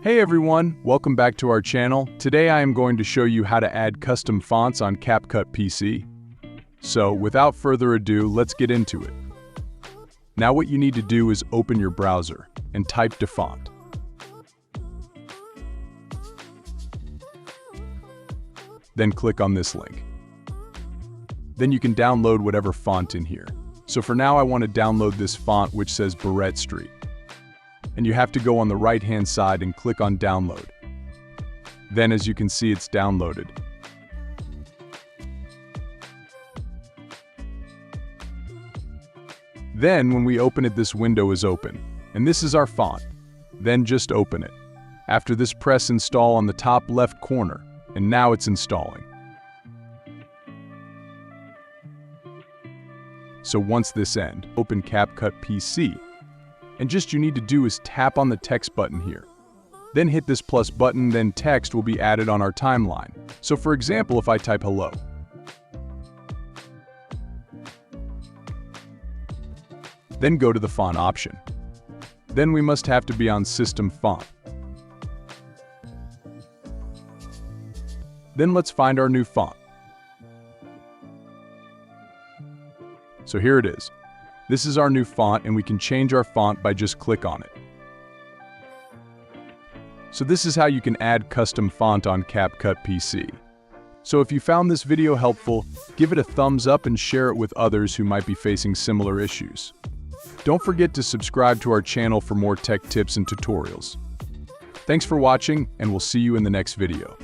Hey everyone, welcome back to our channel. Today I am going to show you how to add custom fonts on CapCut PC. So without further ado, let's get into it. Now what you need to do is open your browser and type font. Then click on this link. Then you can download whatever font in here. So for now I want to download this font which says Barrett Street. And you have to go on the right-hand side and click on download. Then as you can see, it's downloaded. Then when we open it, this window is open. And this is our font. Then just open it. After this, press install on the top left corner. And now it's installing. So once this ends, open CapCut PC. And just you need to do is tap on the text button here. Then hit this plus button, then text will be added on our timeline. So for example, if I type hello. Then go to the font option. Then we must have to be on system font. Then let's find our new font. So here it is. This is our new font and we can change our font by just click on it. So this is how you can add custom font on CapCut PC. So if you found this video helpful, give it a thumbs up and share it with others who might be facing similar issues. Don't forget to subscribe to our channel for more tech tips and tutorials. Thanks for watching and we'll see you in the next video.